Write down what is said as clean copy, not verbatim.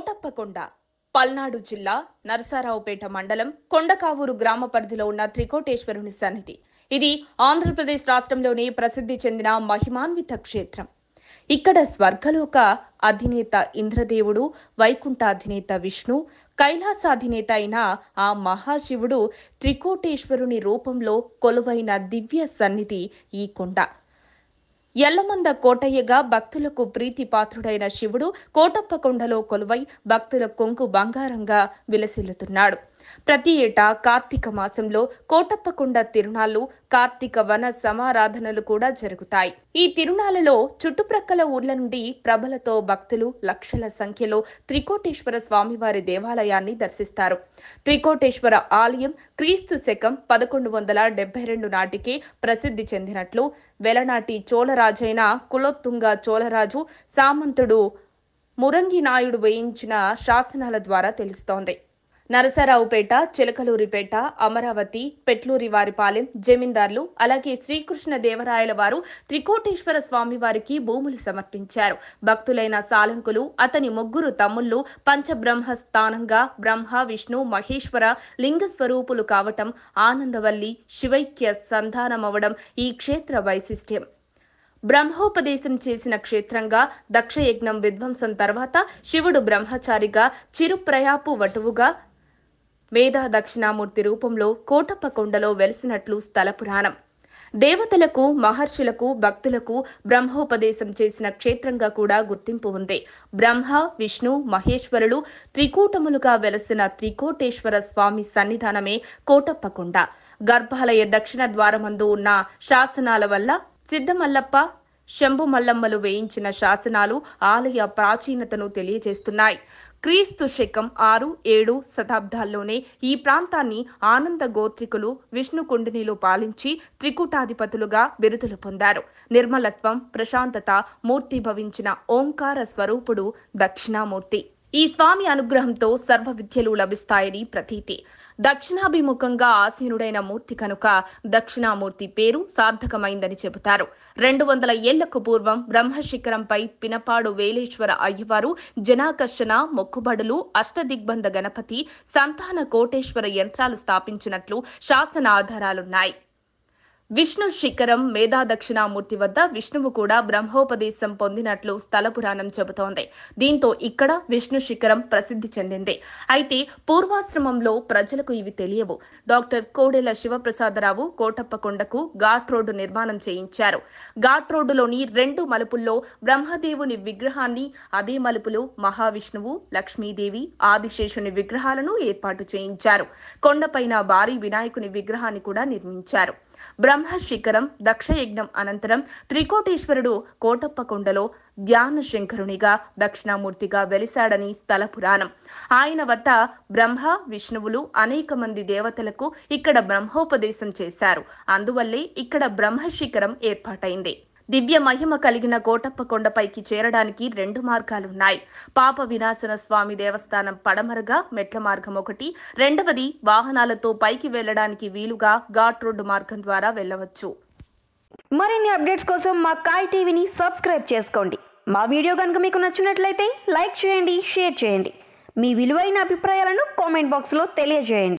కోటప్పకొండ పల్నాడు జిల్లా నరసరావుపేట మండలం కొండకావూరు గ్రామ పరిధిలో ఉన్న త్రికోటేశ్వరుని సన్నిధి. ఇది ఆంధ్రప్రదేశ్ రాష్ట్రంలోని ప్రసిద్ధి చెందిన మహిమాన్విత క్షేత్రం. ఇక్కడ స్వర్గలోక అధినేత ఇంద్రదేవుడు, వైకుంఠ అధినేత విష్ణు, కైలాసాధినేత అయిన ఆ మహాశివుడు త్రికోటేశ్వరుని రూపంలో కొలువైన దివ్య సన్నిధి ఈ కొండ. ఎల్లమంద కోటయ్యగా భక్తులకు ప్రీతిపాత్రుడైన శివుడు కోటప్పకొండలో కొలువై భక్తుల కొంగు బంగారంగా విలసిల్లుతున్నాడు. ప్రతి ఏటా కార్తీక మాసంలో కోటప్పకొండ తిరునాళ్లు, కార్తీక వన సమారాధనలు కూడా జరుగుతాయి. ఈ తిరునాళ్లలో చుట్టుప్రక్కల ఊర్ల నుండి ప్రభలతో భక్తులు లక్షల సంఖ్యలో త్రికోటేశ్వర స్వామివారి దేవాలయాన్ని దర్శిస్తారు. త్రికోటేశ్వర ఆలయం క్రీస్తు శకం 1172 నాటికే ప్రసిద్ధి చెందినట్లు వెలనాటి చోళరాజైన కులోత్తుంగ చోళరాజు సామంతుడు మురంగినాయుడు వేయించిన శాసనాల ద్వారా తెలుస్తోంది. నరసరావుపేట, చిలకలూరిపేట, అమరావతి, పెట్లూరివారిపాలెం జమీందార్లు, అలాగే శ్రీకృష్ణ దేవరాయల వారు త్రికోటేశ్వర స్వామివారికి భూములు సమర్పించారు. భక్తులైన సాలంకులు, అతని ముగ్గురు తమ్ముళ్లు పంచబ్రహ్మ స్థానంగా బ్రహ్మ, విష్ణు, మహేశ్వర లింగ స్వరూపులు కావటం, ఆనందవల్లి శివైక్య సంధానమవడం ఈ క్షేత్ర వైశిష్ట్యం. బ్రహ్మోపదేశం చేసిన క్షేత్రంగా, దక్షయజ్ఞం విధ్వంసం తర్వాత శివుడు బ్రహ్మచారిగా, చిరుప్రయాపు వటువుగా మేధా దక్షిణామూర్తి రూపంలో కోటప్పకొండలో వెలిసినట్లు స్థల పురాణం. దేవతలకు, మహర్షులకు, భక్తులకు బ్రహ్మోపదేశం చేసిన క్షేత్రంగా కూడా గుర్తింపు ఉంది. బ్రహ్మ, విష్ణు, మహేశ్వరులు త్రికూటములుగా వెలసిన త్రికోటేశ్వర స్వామి సన్నిధానమే కోటప్పకొండ. గర్భాలయ దక్షిణ ద్వారమందు ఉన్న శాసనాల వల్ల సిద్ధమల్లప్ప, శంభు మల్లమ్మలు వేయించిన శాసనాలు ఆలయ ప్రాచీనతను తెలియజేస్తున్నాయి. క్రీస్తు శకం 6-7 శతాబ్దాల్లోనే ఈ ప్రాంతాన్ని ఆనంద గోత్రికులు విష్ణుకుండినిలో పాలించి త్రికూటాధిపతులుగా బిరుదులు పొందారు. నిర్మలత్వం, ప్రశాంతత మూర్తిభవించిన ఓంకార స్వరూపుడు దక్షిణామూర్తి. ఈ స్వామి అనుగ్రహంతో సర్వ విద్యలు లభిస్తాయని ప్రతీతి. దక్షిణాభిముఖంగా ఆసీనుడైన మూర్తి కనుక దక్షిణామూర్తి పేరు సార్థకమైందని చెబుతారు. 200 ఏళ్లకు పూర్వం బ్రహ్మశిఖరంపై పినపాడు వేలేశ్వర అయ్యవారు జనాకర్షణ, మొక్కుబడులు, అష్టదిగ్బంధ గణపతి, సంతాన కోటేశ్వర యంత్రాలు స్థాపించినట్లు శాసన ఆధారాలున్నాయి. విష్ణు శిఖరం మేధా దక్షిణామూర్తి వద్ద విష్ణువు కూడా బ్రహ్మోపదేశం పొందినట్లు స్థల పురాణం చెబుతోంది. దీంతో ఇక్కడ విష్ణు శిఖరం ప్రసిద్ధి చెందింది. అయితే పూర్వాశ్రమంలో ప్రజలకు ఇవి తెలియవు. డాక్టర్ కోడెల శివప్రసాదరావు కోటప్పకొండకు ఘాట్ రోడ్డు నిర్మాణం చేయించారు. ఘాట్ రోడ్డులోని 2 మలుపుల్లో బ్రహ్మదేవుని విగ్రహాన్ని, అదే మలుపులో మహావిష్ణువు, లక్ష్మీదేవి, ఆదిశేషుని విగ్రహాలను ఏర్పాటు చేయించారు. కొండపైన భారీ వినాయకుని విగ్రహాన్ని కూడా నిర్మించారు. బ్రహ్మశిఖరం, దక్షయజ్ఞం అనంతరం త్రికోటేశ్వరుడు కోటప్పకొండలో ధ్యాన శంకరునిగా, దక్షిణామూర్తిగా వెలిశాడని స్థల పురాణం. ఆయన వద్ద బ్రహ్మ, విష్ణువులు అనేక మంది దేవతలకు ఇక్కడ బ్రహ్మోపదేశం చేశారు. అందువల్లే ఇక్కడ బ్రహ్మశిఖరం ఏర్పాటైంది. దివ్య మహిమ కలిగిన కోటప్పకొండపైకి చేరడానికి 2 మార్గాలున్నాయి. పాప వినాశన స్వామి దేవస్థానం పడమరగా మెట్ల మార్గం ఒకటి, రెండవది వాహనాలతో పైకి వెళ్లడానికి వీలుగా ఘాట్ రోడ్డు మార్గం ద్వారా వెళ్లవచ్చు. మరిన్ని అప్డేట్స్ కోసం మా కాయ్ టీవీని సబ్స్క్రైబ్ చేసుకోండి. మా వీడియో కనుక మీకు నచ్చినట్లయితే లైక్ చేయండి, షేర్ చేయండి. మీ విలువైన అభిప్రాయాలను కామెంట్ బాక్స్లో తెలియజేయండి.